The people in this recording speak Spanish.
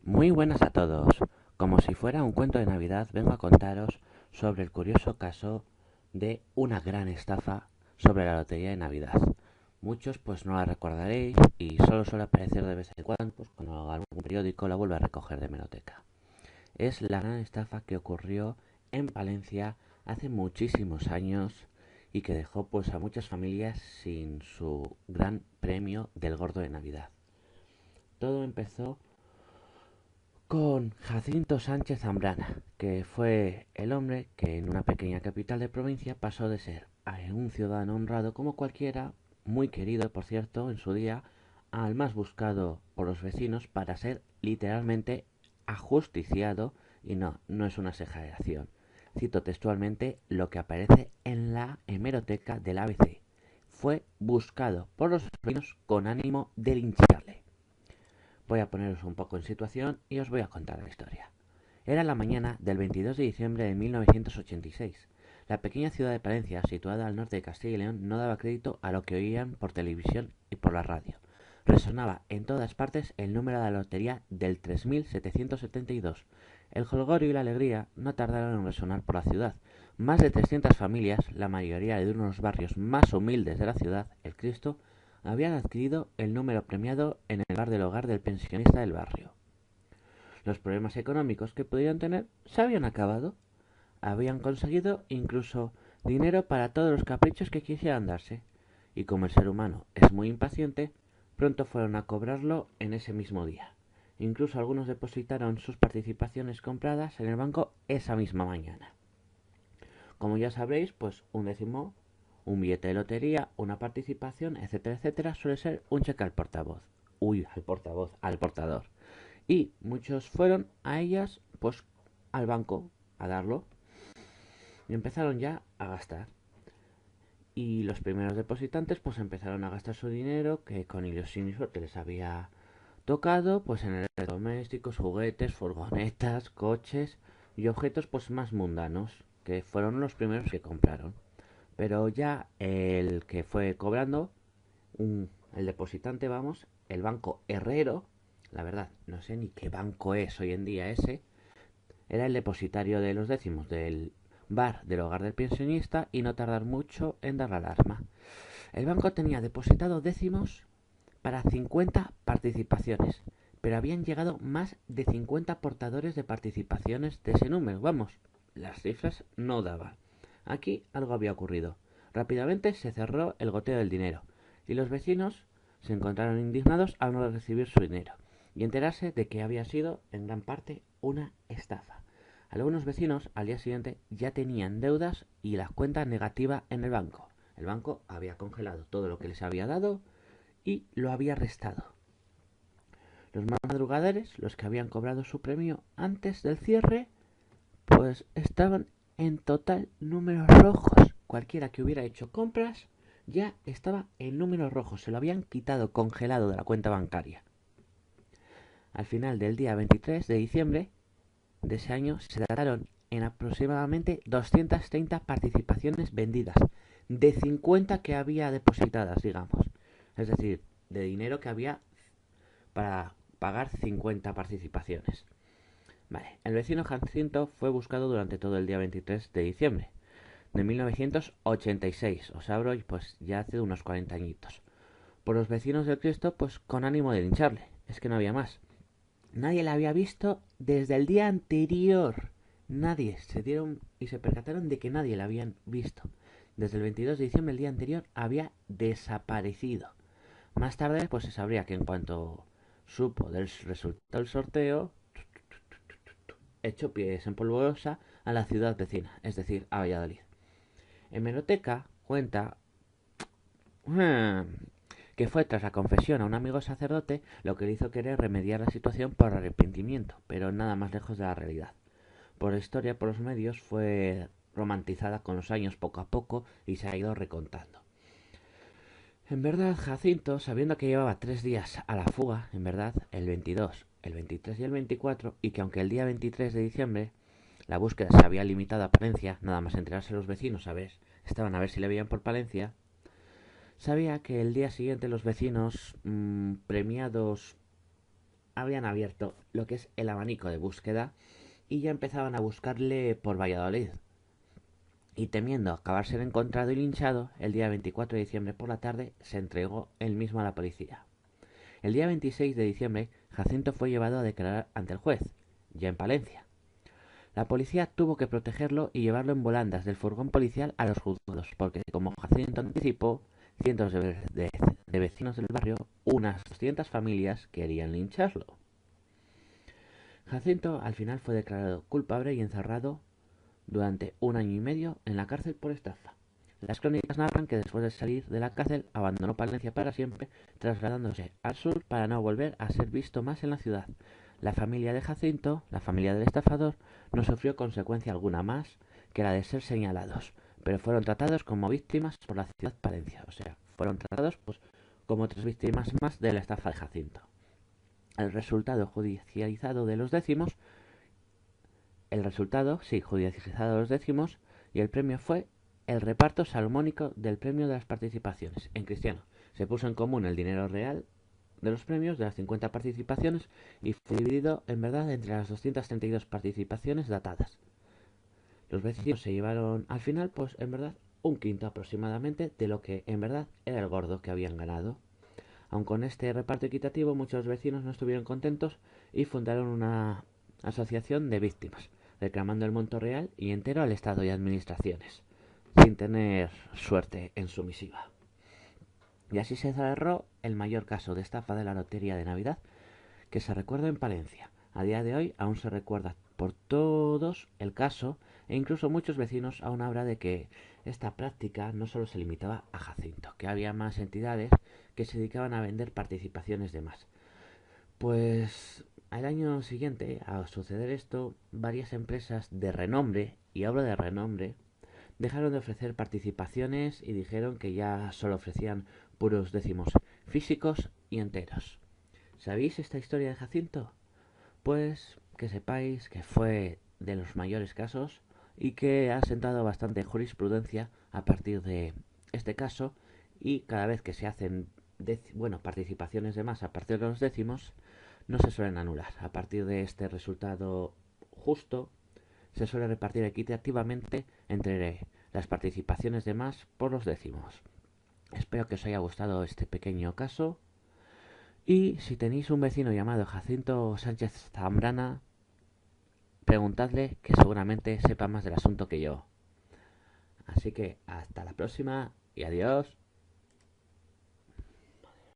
Muy buenas a todos. Como si fuera un cuento de Navidad, vengo a contaros sobre el curioso caso de una gran estafa sobre la lotería de Navidad. Muchos pues no la recordaréis y solo suele aparecer de vez en cuando, pues cuando algún periódico la vuelve a recoger de hemeroteca. Es la gran estafa que ocurrió en Valencia hace muchísimos años y que dejó pues a muchas familias sin su gran premio del gordo de Navidad. Todo empezó con Jacinto Sánchez Zambrana, que fue el hombre que en una pequeña capital de provincia pasó de ser un ciudadano honrado como cualquiera, muy querido por cierto en su día, al más buscado por los vecinos para ser literalmente ajusticiado, y no es una exageración. Cito textualmente lo que aparece en la hemeroteca del ABC. Fue buscado por los vecinos con ánimo de lincharle. Voy a poneros un poco en situación y os voy a contar la historia. Era la mañana del 22 de diciembre de 1986. La pequeña ciudad de Palencia, situada al norte de Castilla y León, no daba crédito a lo que oían por televisión y por la radio. Resonaba en todas partes el número de la lotería del 3772. El jolgorio y la alegría no tardaron en resonar por la ciudad. Más de 300 familias, la mayoría de unos barrios más humildes de la ciudad, el Cristo, habían adquirido el número premiado en el bar del hogar del pensionista del barrio. Los problemas económicos que podían tener se habían acabado. Habían conseguido incluso dinero para todos los caprichos que quisieran darse. Y como el ser humano es muy impaciente, pronto fueron a cobrarlo en ese mismo día. Incluso algunos depositaron sus participaciones compradas en el banco esa misma mañana. Como ya sabréis, pues un décimo, un billete de lotería, una participación, etcétera, etcétera, suele ser un cheque al portavoz. Uy, al portavoz, al portador. Y muchos fueron a ellas, pues al banco, a darlo. Y empezaron ya a gastar. Y los primeros depositantes pues empezaron a gastar su dinero que con ilusión y suerte les había tocado pues en electrodomésticos, juguetes, furgonetas, coches y objetos pues más mundanos, que fueron los primeros que compraron. Pero ya el que fue cobrando, el depositante, vamos, el banco Herrero, la verdad, no sé ni qué banco es hoy en día ese, era el depositario de los décimos del bar del hogar del pensionista y no tardar mucho en dar la alarma. El banco tenía depositado décimos para 50 participaciones, pero habían llegado más de 50 portadores de participaciones de ese número. Vamos, las cifras no daban. Aquí algo había ocurrido. Rápidamente se cerró el goteo del dinero y los vecinos se encontraron indignados al no recibir su dinero y enterarse de que había sido en gran parte una estafa. Algunos vecinos al día siguiente ya tenían deudas y las cuentas negativas en el banco. El banco había congelado todo lo que les había dado y lo había restado. Los madrugadores, los que habían cobrado su premio antes del cierre, pues estaban en total números rojos. Cualquiera que hubiera hecho compras ya estaba en números rojos, se lo habían quitado congelado de la cuenta bancaria. Al final del día 23 de diciembre de ese año se dataron en aproximadamente 230 participaciones vendidas, de 50 que había depositadas, digamos. Es decir, de dinero que había para pagar 50 participaciones. Vale, el vecino Jacinto fue buscado durante todo el día 23 de diciembre de 1986, os hablo pues ya hace unos 40 añitos, por los vecinos del Cristo pues con ánimo de lincharle, es que no había más. Nadie la había visto desde el día anterior. Nadie se dieron y se percataron de que nadie la habían visto. Desde el 22 de diciembre, el día anterior, había desaparecido. Más tarde, pues se sabría que en cuanto supo del resultado del sorteo, echó pies en polvorosa a la ciudad vecina, es decir, a Valladolid. Hemeroteca cuenta que fue tras la confesión a un amigo sacerdote lo que le hizo querer remediar la situación por arrepentimiento, pero nada más lejos de la realidad. Por la historia, por los medios, fue romantizada con los años poco a poco y se ha ido recontando. En verdad, Jacinto, sabiendo que llevaba 3 días a la fuga, en verdad, el 22, el 23 y el 24, y que aunque el día 23 de diciembre la búsqueda se había limitado a Palencia, nada más enterarse los vecinos, estaban a ver si le veían por Palencia, sabía que el día siguiente los vecinos premiados habían abierto lo que es el abanico de búsqueda y ya empezaban a buscarle por Valladolid. Y temiendo acabar ser encontrado y linchado, el día 24 de diciembre por la tarde se entregó él mismo a la policía. El día 26 de diciembre, Jacinto fue llevado a declarar ante el juez, ya en Palencia. La policía tuvo que protegerlo y llevarlo en volandas del furgón policial a los juzgados, porque como Jacinto anticipó, cientos de vecinos del barrio, unas 200 familias, querían lincharlo. Jacinto al final fue declarado culpable y encerrado durante 1 año y medio en la cárcel por estafa. Las crónicas narran que después de salir de la cárcel abandonó Palencia para siempre, trasladándose al sur para no volver a ser visto más en la ciudad. La familia de Jacinto, la familia del estafador, no sufrió consecuencia alguna más que la de ser señalados, pero fueron tratados como víctimas por la ciudad de Palencia, o sea, fueron tratados pues como otras víctimas más de la estafa de Jacinto. El resultado judicializado de los décimos, judicializado de los décimos, y el premio fue el reparto salomónico del premio de las participaciones. En cristiano, se puso en común el dinero real de los premios de las 50 participaciones y fue dividido en verdad entre las 232 participaciones datadas. Los vecinos se llevaron al final, pues en verdad, un quinto aproximadamente de lo que en verdad era el gordo que habían ganado. Aun con este reparto equitativo, muchos vecinos no estuvieron contentos y fundaron una asociación de víctimas, reclamando el monto real y entero al Estado y administraciones, sin tener suerte en su misiva. Y así se cerró el mayor caso de estafa de la lotería de Navidad que se recuerda en Palencia. A día de hoy aún se recuerda por todos el caso e incluso muchos vecinos aún hablan de que esta práctica no solo se limitaba a Jacinto, que había más entidades que se dedicaban a vender participaciones de más. Pues al año siguiente, a suceder esto, varias empresas de renombre, y hablo de renombre, dejaron de ofrecer participaciones y dijeron que ya solo ofrecían puros décimos físicos y enteros. ¿Sabéis esta historia de Jacinto? Pues que sepáis que fue de los mayores casos y que ha sentado bastante jurisprudencia a partir de este caso, y cada vez que se hacen participaciones de más a partir de los décimos no se suelen anular. A partir de este resultado justo se suele repartir equitativamente entre las participaciones de más por los décimos. Espero que os haya gustado este pequeño caso. Y si tenéis un vecino llamado Jacinto Sánchez Zambrana, preguntadle, que seguramente sepa más del asunto que yo. Así que hasta la próxima y adiós.